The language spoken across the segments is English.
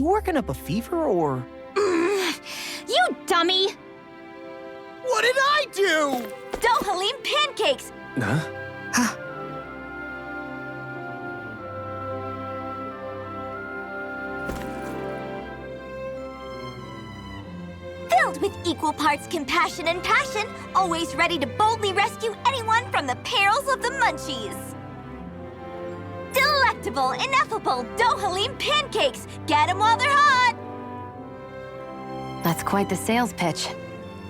you working up a fever, or...? You dummy! What did I do? Dohalim pancakes! Huh? Filled with equal parts compassion and passion, always ready to boldly rescue anyone from the perils of the munchies. Delectable, ineffable Dohalim pancakes! Get 'em while they're hot! That's quite the sales pitch.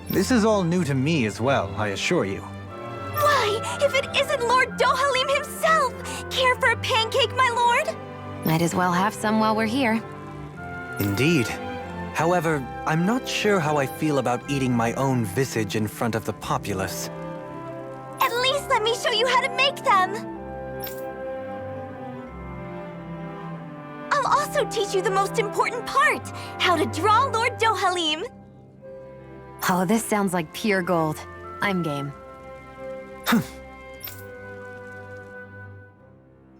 This is all new to me as well, I assure you. Why, if it isn't Lord Dohalim himself! Care for a pancake, my lord? Might as well have some while we're here. Indeed. However, I'm not sure how I feel about eating my own visage in front of the populace. At least let me show you how to make them! I'll also teach you the most important part, how to draw Lord Dohalim. Oh, this sounds like pure gold. I'm game.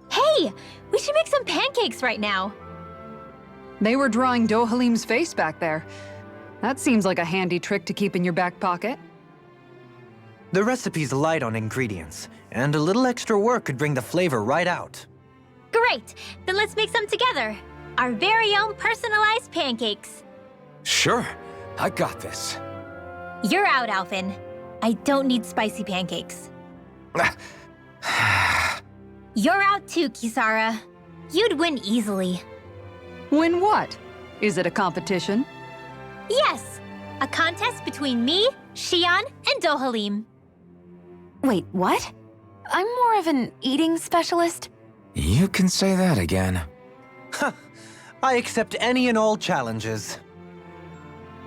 Hey, we should make some pancakes right now. They were drawing Dohalim's face back there. That seems like a handy trick to keep in your back pocket. The recipe's light on ingredients, and a little extra work could bring the flavor right out. Great, then let's make some together. Our very own personalized pancakes. Sure, I got this. You're out, Alvin. I don't need spicy pancakes. You're out too, Kisara. You'd win easily. Win what? Is it a competition? Yes, a contest between me, Shionne, and Dohalim. Wait, what? I'm more of an eating specialist? You can say that again. I accept any and all challenges.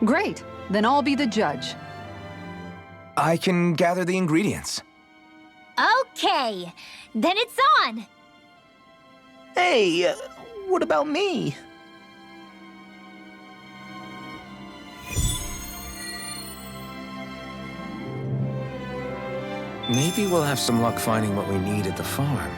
Great, then I'll be the judge. I can gather the ingredients. Okay, then it's on. Hey, what about me? Maybe we'll have some luck finding what we need at the farm.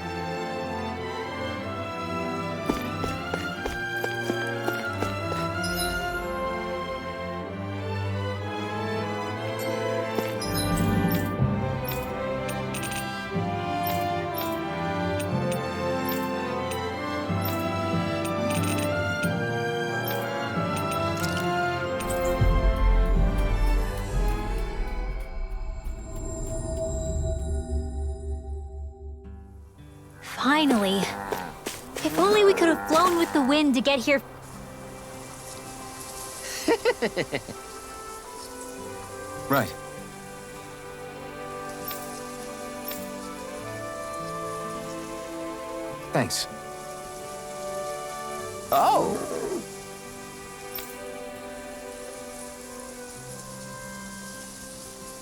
Finally. If only we could have flown with the wind to get here. Right. Thanks. Oh!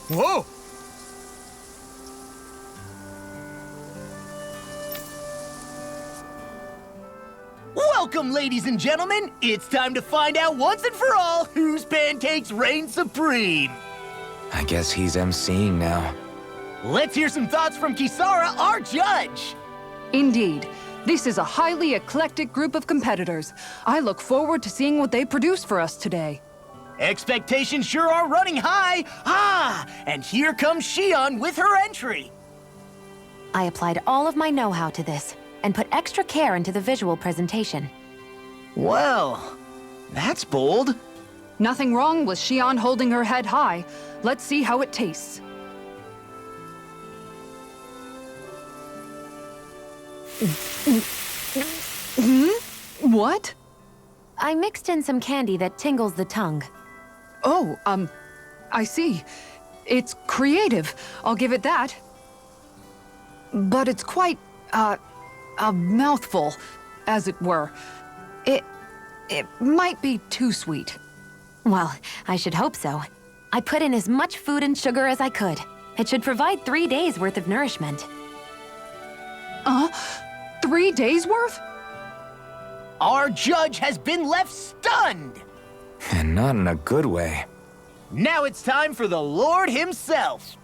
Whoa! Welcome, ladies and gentlemen. It's time to find out once and for all whose pancakes reign supreme. I guess he's emceeing now. Let's hear some thoughts from Kisara, our judge. Indeed. This is a highly eclectic group of competitors. I look forward to seeing what they produce for us today. Expectations sure are running high. And here comes Shionne with her entry. I applied all of my know-how to this, and put extra care into the visual presentation. Well, that's bold. Nothing wrong with Shionne holding her head high. Let's see how it tastes. What? I mixed in some candy that tingles the tongue. Oh, I see. It's creative. I'll give it that. But it's quite, a mouthful, as it were. It might be too sweet. Well, I should hope so. I put in as much food and sugar as I could. It should provide 3 days' worth of nourishment. 3 days' worth? Our judge has been left stunned. And not in a good way. Now it's time for the Lord himself.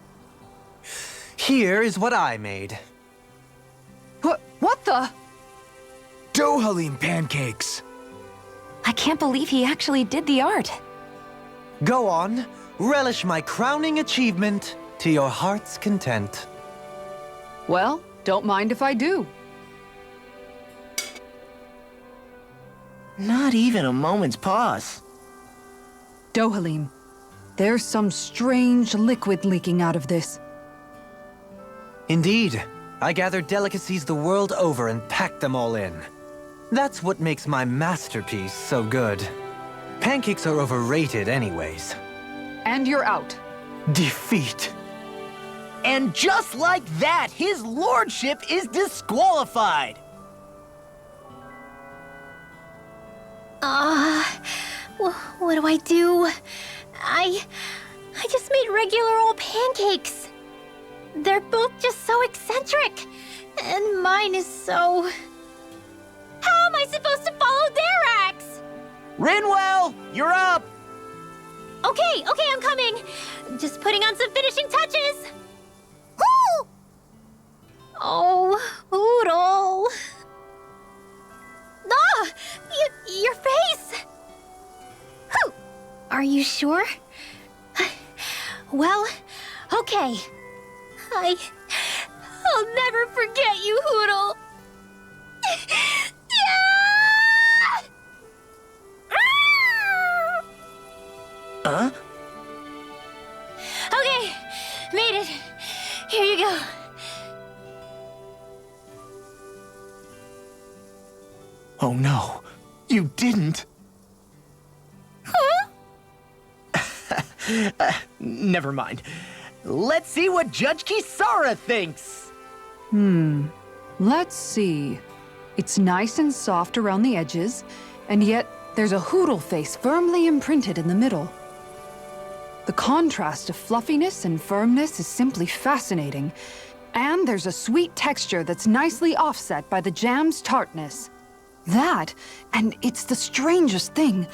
Here is what I made. What the? Dohalim pancakes! I can't believe he actually did the art. Go on, relish my crowning achievement to your heart's content. Well, don't mind if I do. Not even a moment's pause. Dohalim, there's some strange liquid leaking out of this. Indeed. I gathered delicacies the world over and packed them all in. That's what makes my masterpiece so good. Pancakes are overrated anyways. And you're out. Defeat. And just like that, his lordship is disqualified. What do I do? I just made regular old pancakes. They're both just so eccentric. And mine is so... How am I supposed to follow their acts? Rinwell, you're up! Okay, I'm coming. Just putting on some finishing touches. Woo! Oh, Oodle. Ah! Your face! Whew. Are you sure? Well, okay. I'll never forget you, Hoodle. Yeah! Huh? Okay, made it. Here you go. Oh no, you didn't. Huh? Never mind. Let's see what Judge Kisara thinks. Let's see. It's nice and soft around the edges, and yet there's a Hoodle face firmly imprinted in the middle. The contrast of fluffiness and firmness is simply fascinating. And there's a sweet texture that's nicely offset by the jam's tartness. That, and it's the strangest thing,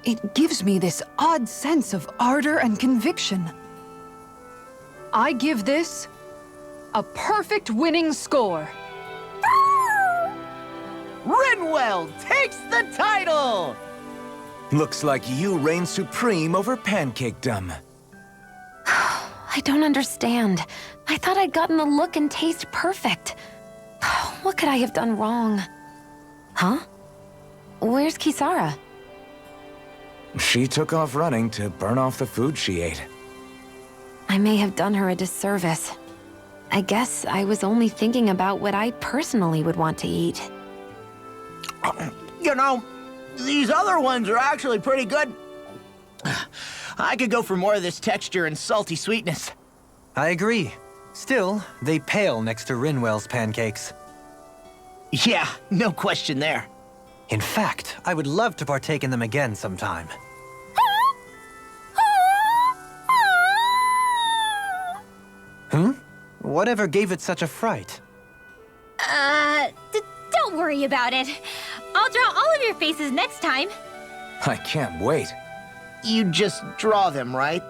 it gives me this odd sense of ardor and conviction. I give this a perfect winning score. Rinwell takes the title! Looks like you reign supreme over pancakedom. I don't understand. I thought I'd gotten the look and taste perfect. What could I have done wrong? Huh? Where's Kisara? She took off running to burn off the food she ate. I may have done her a disservice. I guess I was only thinking about what I personally would want to eat. You know, these other ones are actually pretty good. I could go for more of this texture and salty sweetness. I agree. Still, they pale next to Rinwell's pancakes. Yeah, no question there. In fact, I would love to partake in them again sometime. Whatever gave it such a fright? Don't worry about it. I'll draw all of your faces next time. I can't wait. You just draw them, right?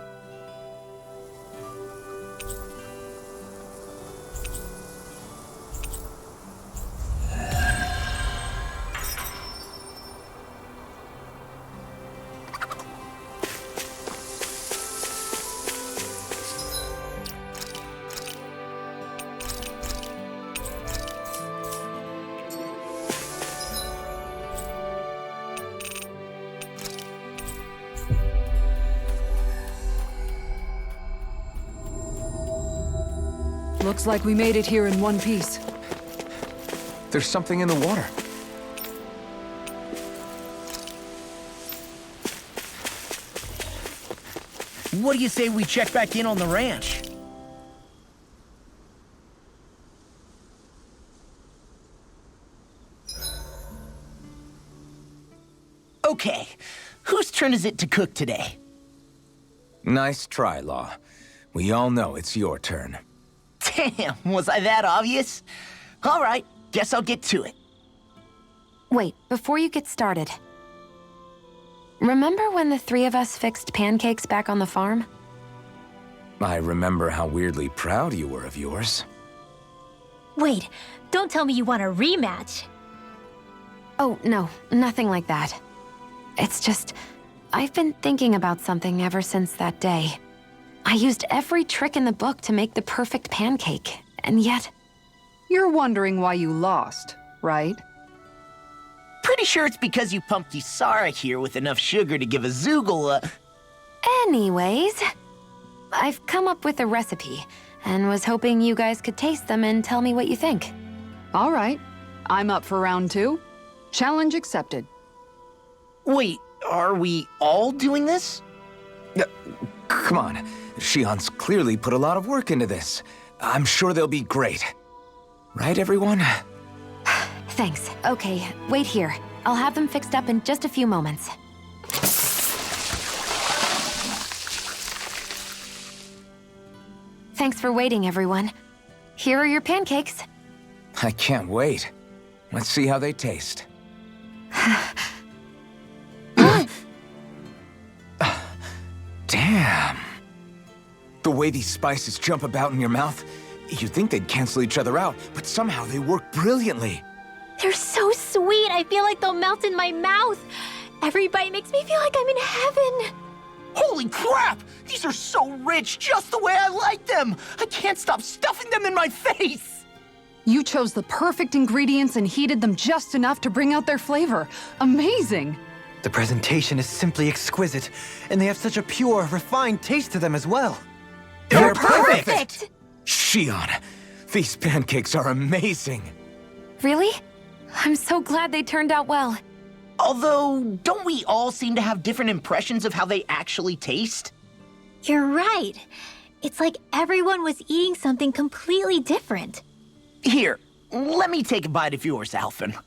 Looks like we made it here in one piece. There's something in the water. What do you say we check back in on the ranch? Okay, whose turn is it to cook today? Nice try, Law. We all know it's your turn. Damn, was I that obvious? All right, guess I'll get to it. Wait, before you get started. Remember when the three of us fixed pancakes back on the farm? I remember how weirdly proud you were of yours. Wait, don't tell me you want a rematch. Oh, no, nothing like that. It's just, I've been thinking about something ever since that day. I used every trick in the book to make the perfect pancake, and yet... You're wondering why you lost, right? Pretty sure it's because you pumped Kisara here with enough sugar to give a Zoogle a... Anyways, I've come up with a recipe, and was hoping you guys could taste them and tell me what you think. All right. I'm up for round 2. Challenge accepted. Wait, are we all doing this? Come on. Shionne's clearly put a lot of work into this. I'm sure they'll be great. Right, everyone? Thanks. Okay, wait here. I'll have them fixed up in just a few moments. Thanks for waiting, everyone. Here are your pancakes. I can't wait. Let's see how they taste. Damn. The way these spices jump about in your mouth, you'd think they'd cancel each other out, but somehow they work brilliantly. They're so sweet, I feel like they'll melt in my mouth. Every bite makes me feel like I'm in heaven. Holy crap! These are so rich, just the way I like them! I can't stop stuffing them in my face! You chose the perfect ingredients and heated them just enough to bring out their flavor. Amazing! The presentation is simply exquisite, and they have such a pure, refined taste to them as well. They're perfect! Shionne, these pancakes are amazing. Really? I'm so glad they turned out well. Although, don't we all seem to have different impressions of how they actually taste? You're right. It's like everyone was eating something completely different. Here, let me take a bite of yours, Alphen.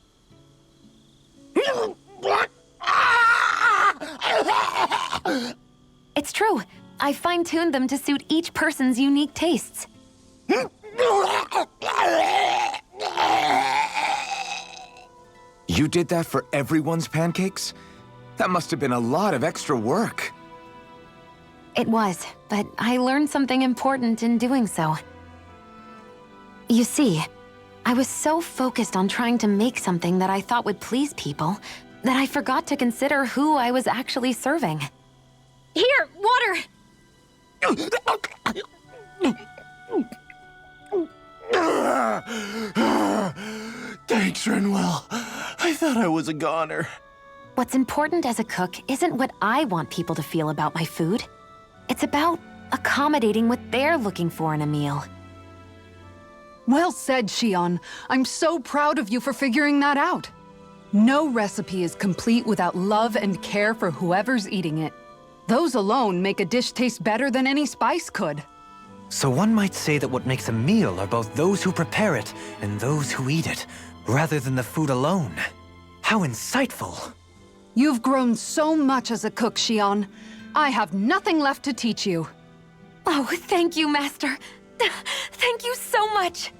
It's true. I fine-tuned them to suit each person's unique tastes. You did that for everyone's pancakes? That must have been a lot of extra work. It was, but I learned something important in doing so. You see, I was so focused on trying to make something that I thought would please people that I forgot to consider who I was actually serving. Here, water! Thanks, Renwell. I thought I was a goner. What's important as a cook isn't what I want people to feel about my food. It's about accommodating what they're looking for in a meal. Well said, Shionne. I'm so proud of you for figuring that out. No recipe is complete without love and care for whoever's eating it. Those alone make a dish taste better than any spice could. So one might say that what makes a meal are both those who prepare it and those who eat it, rather than the food alone. How insightful. You've grown so much as a cook, Shionne. I have nothing left to teach you. Oh, thank you, Master. Thank you so much.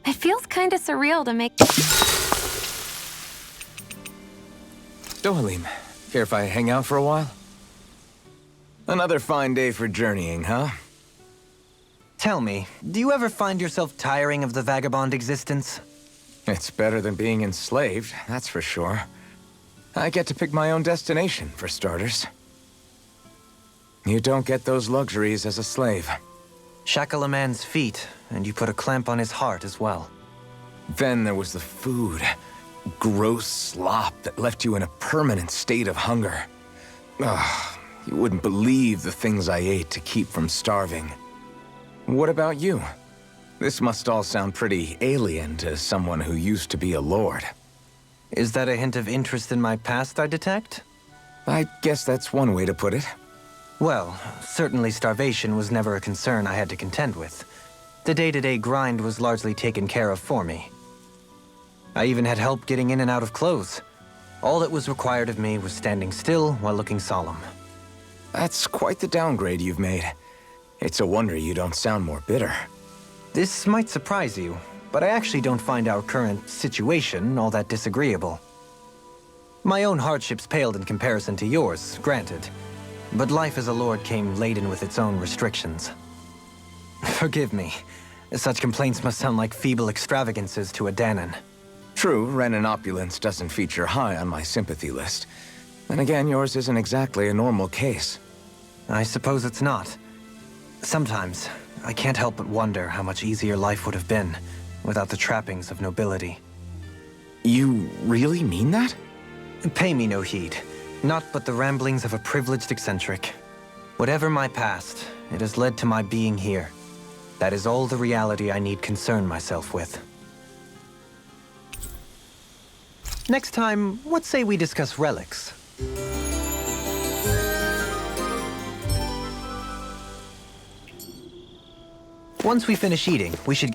It feels kinda surreal to make... Dohalim, care if I hang out for a while? Another fine day for journeying, huh? Tell me, do you ever find yourself tiring of the vagabond existence? It's better than being enslaved, that's for sure. I get to pick my own destination, for starters. You don't get those luxuries as a slave. Shackle a man's feet, and you put a clamp on his heart as well. Then there was the food. Gross slop that left you in a permanent state of hunger. Ugh, you wouldn't believe the things I ate to keep from starving. What about you? This must all sound pretty alien to someone who used to be a lord. Is that a hint of interest in my past I detect? I guess that's one way to put it. Well, certainly starvation was never a concern I had to contend with. The day-to-day grind was largely taken care of for me. I even had help getting in and out of clothes. All that was required of me was standing still while looking solemn. That's quite the downgrade you've made. It's a wonder you don't sound more bitter. This might surprise you, but I actually don't find our current situation all that disagreeable. My own hardships paled in comparison to yours, granted. But life as a lord came laden with its own restrictions. Forgive me. Such complaints must sound like feeble extravagances to a Danon. True, Renan opulence doesn't feature high on my sympathy list. Then again, yours isn't exactly a normal case. I suppose it's not. Sometimes, I can't help but wonder how much easier life would have been without the trappings of nobility. You really mean that? Pay me no heed. Naught but the ramblings of a privileged eccentric. Whatever my past, it has led to my being here. That is all the reality I need concern myself with. Next time, what say we discuss relics? Once we finish eating, we should...